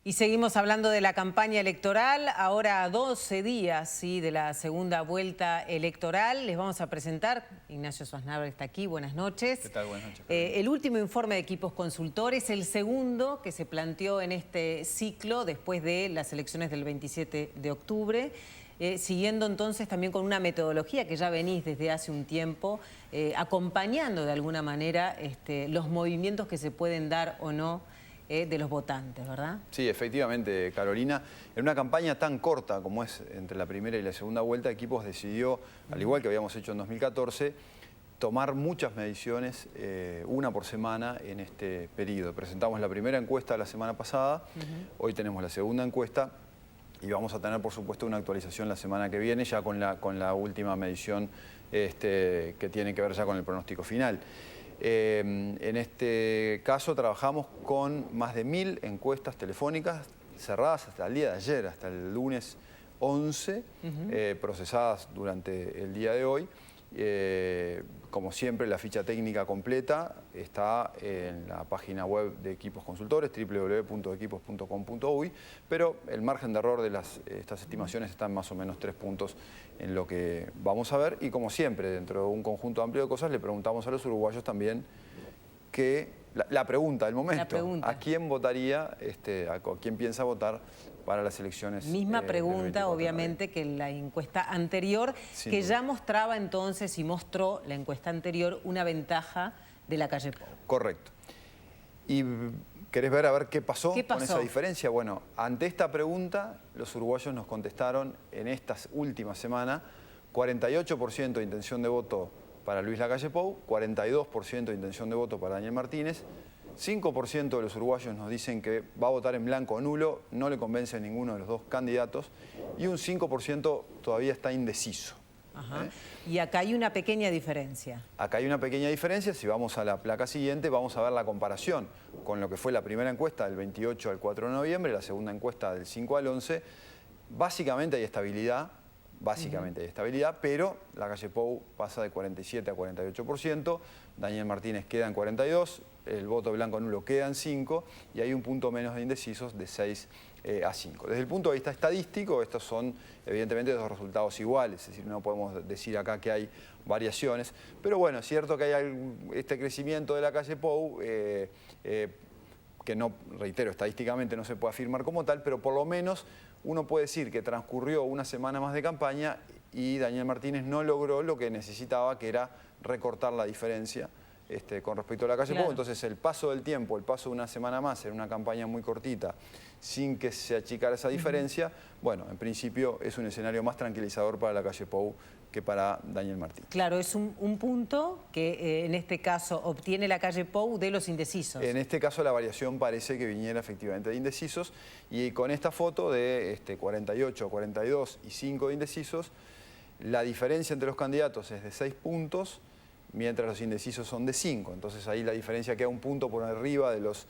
Y seguimos hablando de la campaña electoral, ahora a 12 días ¿sí? de la segunda vuelta electoral. Les vamos a presentar, Ignacio Sosnabra está aquí, buenas noches. ¿Qué tal? Buenas noches. El último informe de Equipos Consultores, el segundo que se planteó en este ciclo después de las elecciones del 27 de octubre. Siguiendo entonces también con una metodología que ya venís desde hace un tiempo, acompañando de alguna manera los movimientos que se pueden dar o no de los votantes, ¿verdad? Sí, efectivamente, Carolina. En una campaña tan corta como es entre la primera y la segunda vuelta, Equipos decidió, al igual que habíamos hecho en 2014, tomar muchas mediciones, una por semana en este periodo. Presentamos la primera encuesta la semana pasada, hoy tenemos la segunda encuesta y vamos a tener, por supuesto, una actualización la semana que viene, ya con la última medición que tiene que ver ya con el pronóstico final. En este caso trabajamos con más de 1000 encuestas telefónicas cerradas hasta el día de ayer, hasta el lunes 11, procesadas durante el día de hoy. Como siempre, la ficha técnica completa está en la página web de Equipos Consultores, www.equipos.com.uy, pero el margen de error de estas estimaciones está en más o menos 3 puntos en lo que vamos a ver. Y como siempre, dentro de un conjunto amplio de cosas, le preguntamos a los uruguayos también la pregunta del momento. ¿A quién votaría, a quién piensa votar para las elecciones? Misma pregunta, obviamente, que la encuesta anterior, que ya mostraba entonces y mostró la encuesta anterior una ventaja de la calle Pou. Correcto. ¿Y querés ver a ver qué pasó con esa diferencia? Bueno, ante esta pregunta, los uruguayos nos contestaron en esta última semana 48% de intención de voto para Luis Lacalle Pou, 42% de intención de voto para Daniel Martínez, 5% de los uruguayos nos dicen que va a votar en blanco o nulo, no le convence a ninguno de los dos candidatos, y un 5% todavía está indeciso. Y acá hay una pequeña diferencia. Acá hay una pequeña diferencia. Si vamos a la placa siguiente, vamos a ver la comparación con lo que fue la primera encuesta del 28 al 4 de noviembre, la segunda encuesta del 5 al 11. Básicamente hay estabilidad. Hay estabilidad, pero Lacalle Pou pasa de 47 a 48%, Daniel Martínez queda en 42%, el voto blanco nulo queda en 5% y hay un punto menos de indecisos de 6 a 5. Desde el punto de vista estadístico, estos son evidentemente dos resultados iguales, es decir, no podemos decir acá que hay variaciones, pero bueno, es cierto que hay este crecimiento de Lacalle Pou, que no, reitero, estadísticamente no se puede afirmar como tal, pero por lo menos uno puede decir que transcurrió una semana más de campaña y Daniel Martínez no logró lo que necesitaba, que era recortar la diferencia con respecto a Lacalle Pou. Entonces el paso del tiempo, el paso de una semana más en una campaña muy cortita, sin que se achicara esa diferencia, bueno, en principio es un escenario más tranquilizador para Lacalle Pou que para Daniel Martínez. Claro, es un punto que en este caso obtiene Lacalle Pou de los indecisos. En este caso la variación parece que viniera efectivamente de indecisos, y con esta foto de 48, 42 y 5 de indecisos, la diferencia entre los candidatos es de 6 puntos, mientras los indecisos son de 5. Entonces ahí la diferencia queda un punto por arriba de los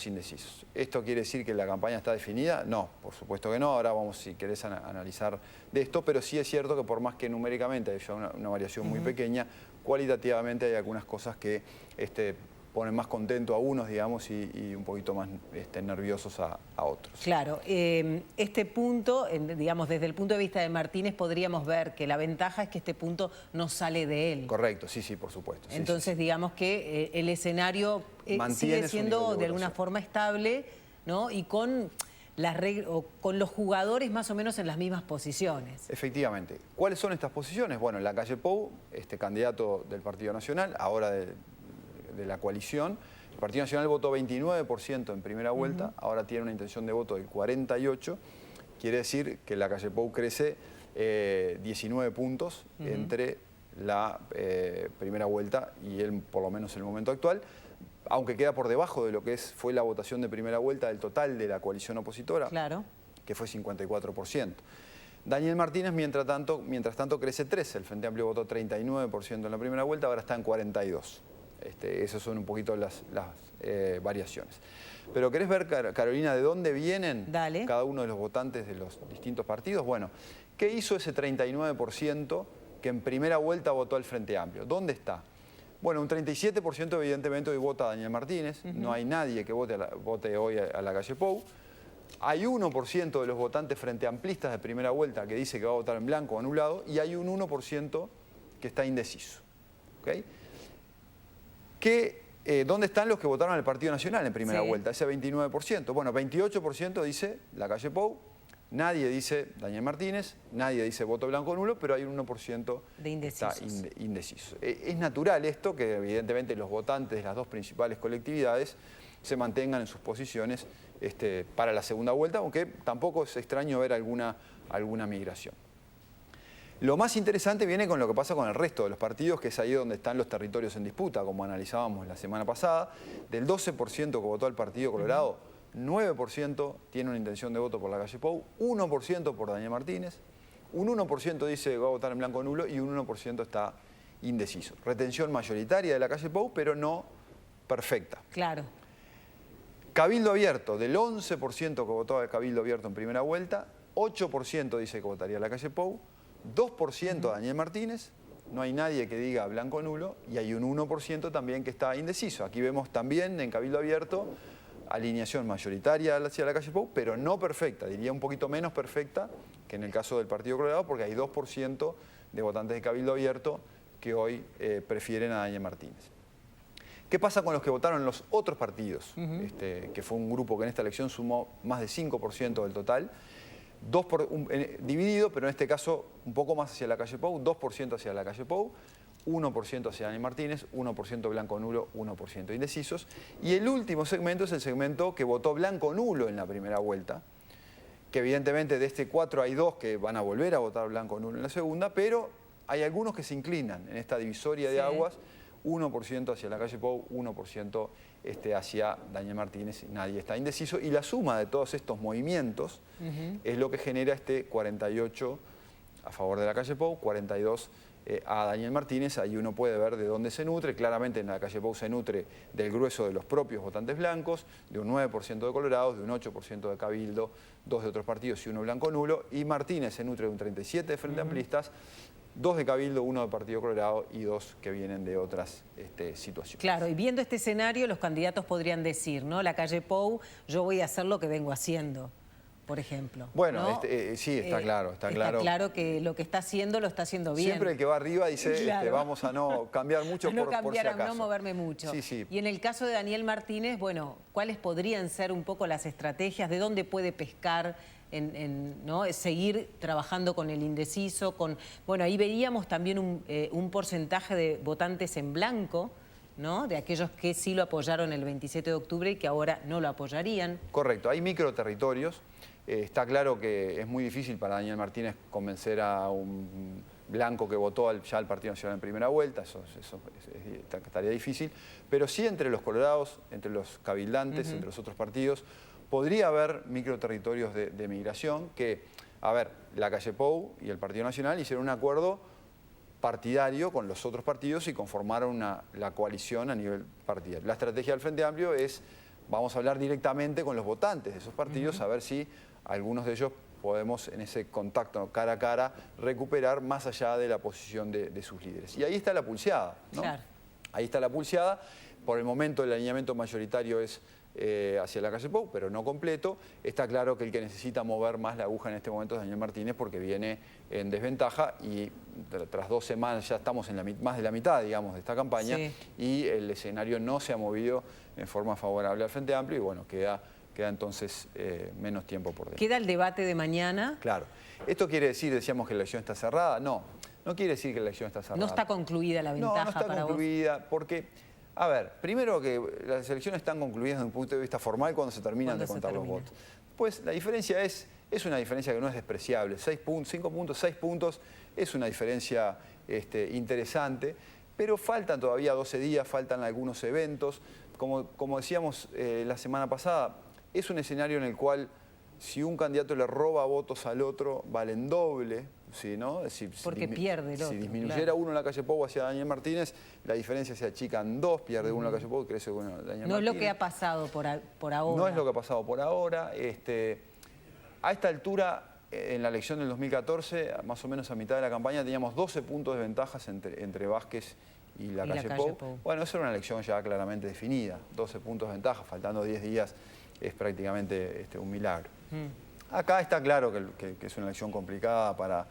indecisos. ¿Esto quiere decir que la campaña está definida? No, por supuesto que no. Ahora vamos, si querés, a analizar de esto, pero sí es cierto que por más que numéricamente haya una variación muy pequeña, cualitativamente hay algunas cosas que ponen más contento a unos, digamos, y un poquito más nerviosos a otros. Claro, este punto, digamos, desde el punto de vista de Martínez, podríamos ver que la ventaja es que este punto no sale de él. Correcto, sí, por supuesto. Entonces, digamos que el escenario sigue siendo de alguna forma estable, ¿no? Y con con los jugadores más o menos en las mismas posiciones. Efectivamente. ¿Cuáles son estas posiciones? Bueno, Lacalle Pou, candidato del Partido Nacional, ahora de la coalición. El Partido Nacional votó 29% en primera vuelta, ahora tiene una intención de voto del 48%. Quiere decir que Lacalle Pou crece 19 puntos entre la primera vuelta y por lo menos el momento actual, aunque queda por debajo de lo que fue la votación de primera vuelta del total de la coalición opositora, que fue 54%. Daniel Martínez, mientras tanto, crece 13%. El Frente Amplio votó 39% en la primera vuelta, ahora está en 42%. Esas son un poquito las variaciones. Pero ¿querés ver, Carolina, de dónde vienen cada uno de los votantes de los distintos partidos? Bueno, ¿qué hizo ese 39% que en primera vuelta votó al Frente Amplio? ¿Dónde está? Bueno, un 37% evidentemente hoy vota a Daniel Martínez. No hay nadie que vote hoy a Lacalle Pou. Hay 1% de los votantes frente amplistas de primera vuelta que dice que va a votar en blanco o anulado y hay un 1% que está indeciso. ¿Okay? ¿Dónde están los que votaron al Partido Nacional en primera vuelta? Ese 29%. Bueno, 28% dice Lacalle Pou, nadie dice Daniel Martínez, nadie dice voto blanco o nulo, pero hay un 1% de indecisos. Que está indeciso. Es natural esto, que evidentemente los votantes de las dos principales colectividades se mantengan en sus posiciones para la segunda vuelta, aunque tampoco es extraño ver alguna migración. Lo más interesante viene con lo que pasa con el resto de los partidos, que es ahí donde están los territorios en disputa, como analizábamos la semana pasada. Del 12% que votó al Partido Colorado, 9% tiene una intención de voto por Lacalle Pou, 1% por Daniel Martínez, un 1% dice que va a votar en blanco o nulo y un 1% está indeciso. Retención mayoritaria de Lacalle Pou, pero no perfecta. Claro. Cabildo abierto, del 11% que votó al Cabildo abierto en primera vuelta, 8% dice que votaría a Lacalle Pou, 2% a Daniel Martínez, no hay nadie que diga blanco o nulo, y hay un 1% también que está indeciso. Aquí vemos también en Cabildo abierto alineación mayoritaria hacia Lacalle Pou, pero no perfecta, diría un poquito menos perfecta que en el caso del Partido Colorado, porque hay 2% de votantes de Cabildo abierto que hoy prefieren a Daniel Martínez. ¿Qué pasa con los que votaron en los otros partidos? Que fue un grupo que en esta elección sumó más de 5% del total. Dividido, pero en este caso un poco más hacia Lacalle Pou, 2% hacia Lacalle Pou, 1% hacia Daniel Martínez, 1% blanco nulo, 1% indecisos. Y el último segmento es el segmento que votó blanco nulo en la primera vuelta, que evidentemente de este 4 hay 2 que van a volver a votar blanco nulo en la segunda, pero hay algunos que se inclinan en esta divisoria de aguas, 1% hacia Lacalle Pou, 1% hacia Daniel Martínez, y nadie está indeciso. Y la suma de todos estos movimientos es lo que genera este 48 a favor de Lacalle Pou, 42 a Daniel Martínez. Ahí uno puede ver de dónde se nutre. Claramente en Lacalle Pou se nutre del grueso de los propios votantes blancos, de un 9% de colorados, de un 8% de Cabildo, 2 de otros partidos y 1 blanco nulo. Y Martínez se nutre de un 37% de Frente Amplistas, 2 de Cabildo, 1 de Partido Colorado y 2 que vienen de otras situaciones. Claro, y viendo este escenario, los candidatos podrían decir, ¿no? Lacalle Pou, yo voy a hacer lo que vengo haciendo, por ejemplo. Bueno, ¿no? Sí, está claro. Está claro que lo que está haciendo lo está haciendo bien. Siempre el que va arriba dice, vamos a no cambiar mucho por si acaso. A no moverme mucho. Sí. Y en el caso de Daniel Martínez, bueno, ¿cuáles podrían ser un poco las estrategias? ¿De dónde puede pescar? ¿No? Seguir trabajando con el indeciso, bueno, ahí veíamos también un porcentaje de votantes en blanco, ¿no? De aquellos que sí lo apoyaron el 27 de octubre y que ahora no lo apoyarían. Correcto, hay microterritorios. Está claro que es muy difícil para Daniel Martínez convencer a un blanco que votó ya al Partido Nacional en primera vuelta, eso estaría difícil, pero sí entre los colorados, entre los cabildantes, entre los otros partidos, podría haber microterritorios de migración que, a ver, Lacalle Pou y el Partido Nacional hicieron un acuerdo partidario con los otros partidos y conformaron la coalición a nivel partidario. La estrategia del Frente Amplio es, vamos a hablar directamente con los votantes de esos partidos, a ver si algunos de ellos podemos en ese contacto cara a cara recuperar más allá de la posición de sus líderes. Y ahí está la pulseada, ¿no? Claro. Ahí está la pulseada. Por el momento el alineamiento mayoritario es hacia Lacalle Pou, pero no completo. Está claro que el que necesita mover más la aguja en este momento es Daniel Martínez porque viene en desventaja y tras 2 semanas ya estamos en más de la mitad, digamos, de esta campaña y el escenario no se ha movido en forma favorable al Frente Amplio y bueno, queda entonces menos tiempo por delante. ¿Queda el debate de mañana? Claro. ¿Esto quiere decir, decíamos que la elección está cerrada? No, no quiere decir que la elección está cerrada. No está concluida la ventaja para vos. No está concluida porque... A ver, primero que las elecciones están concluidas desde un punto de vista formal cuando se terminan de contar los votos. Pues la diferencia es una diferencia que no es despreciable. 6 puntos, 5 puntos, 6 puntos es una diferencia interesante, pero faltan todavía 12 días, faltan algunos eventos. Como decíamos la semana pasada, es un escenario en el cual si un candidato le roba votos al otro, valen doble. Sí, ¿no? Porque pierde el otro. Si disminuyera uno en Lacalle Pou hacia Daniel Martínez, la diferencia se achica en 2, pierde uno en Lacalle Pou y crece uno en Daniel Martínez. No es lo que ha pasado por ahora. No es lo que ha pasado por ahora. A esta altura, en la elección del 2014, más o menos a mitad de la campaña, teníamos 12 puntos de ventajas entre Vázquez y Lacalle Pou. Bueno, esa era una elección ya claramente definida. 12 puntos de ventaja, faltando 10 días, es prácticamente un milagro. Acá está claro que es una elección complicada para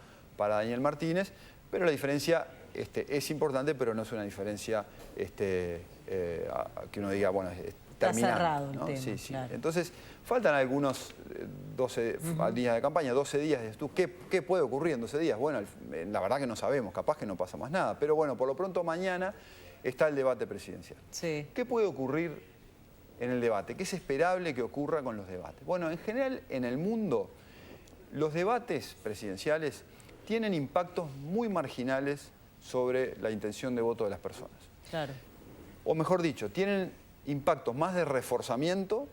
Daniel Martínez, pero la diferencia es importante, pero no es una diferencia que uno diga, bueno, está cerrado el ¿no? tema, Sí, sí. claro. Entonces, faltan algunos 12 días de campaña, 12 días. ¿Qué puede ocurrir en 12 días? Bueno, la verdad que no sabemos, capaz que no pasa más nada. Pero bueno, por lo pronto mañana está el debate presidencial. Sí. ¿Qué puede ocurrir en el debate? ¿Qué es esperable que ocurra con los debates? Bueno, en general, en el mundo, los debates presidenciales tienen impactos muy marginales sobre la intención de voto de las personas. Claro. O mejor dicho, tienen impactos más de reforzamiento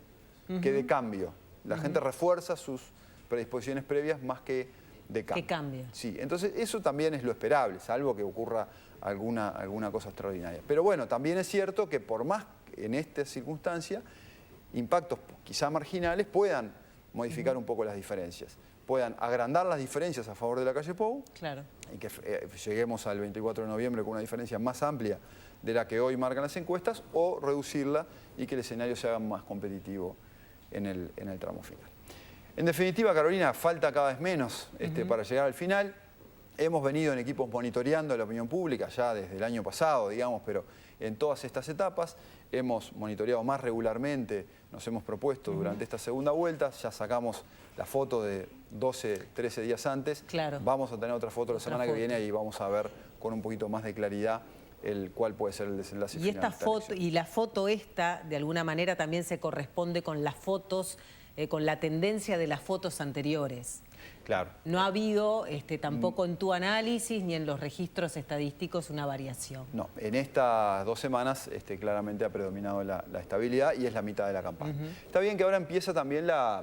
que de cambio. La gente refuerza sus predisposiciones previas más que de cambio. Que cambia. Sí, entonces eso también es lo esperable, salvo que ocurra alguna cosa extraordinaria. Pero bueno, también es cierto que por más en esta circunstancia, impactos quizá marginales puedan modificar un poco las diferencias, puedan agrandar las diferencias a favor de la calle Pou, Claro. y que lleguemos al 24 de noviembre con una diferencia más amplia de la que hoy marcan las encuestas, o reducirla y que el escenario se haga más competitivo en el tramo final. En definitiva, Carolina, falta cada vez menos para llegar al final. Hemos venido en equipos monitoreando la opinión pública ya desde el año pasado, digamos, pero en todas estas etapas hemos monitoreado más regularmente, nos hemos propuesto durante esta segunda vuelta, ya sacamos la foto de 12, 13 días antes. Claro. Vamos a tener otra foto la semana que viene y vamos a ver con un poquito más de claridad cuál puede ser el desenlace final. Y esta foto, y la foto esta, de alguna manera, también se corresponde con las fotos, con la tendencia de las fotos anteriores. Claro. No ha habido tampoco en tu análisis ni en los registros estadísticos una variación. No, en estas 2 semanas claramente ha predominado la estabilidad y es la mitad de la campaña. Está bien que ahora empieza también la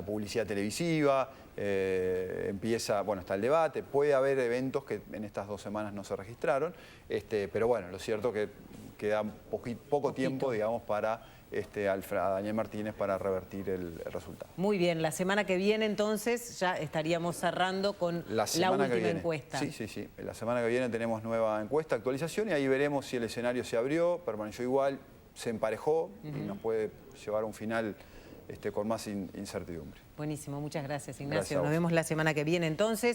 publicidad televisiva, empieza, bueno, está el debate, puede haber eventos que en estas 2 semanas no se registraron, pero bueno, lo cierto es que queda poco tiempo, digamos, para a Daniel Martínez para revertir el resultado. Muy bien, la semana que viene entonces ya estaríamos cerrando con la última encuesta. Sí, sí, sí. La semana que viene tenemos nueva encuesta, actualización, y ahí veremos si el escenario se abrió, permaneció igual, se emparejó y nos puede llevar a un final con más incertidumbre. Buenísimo, muchas gracias, Ignacio. Gracias a vos. Nos vemos la semana que viene entonces.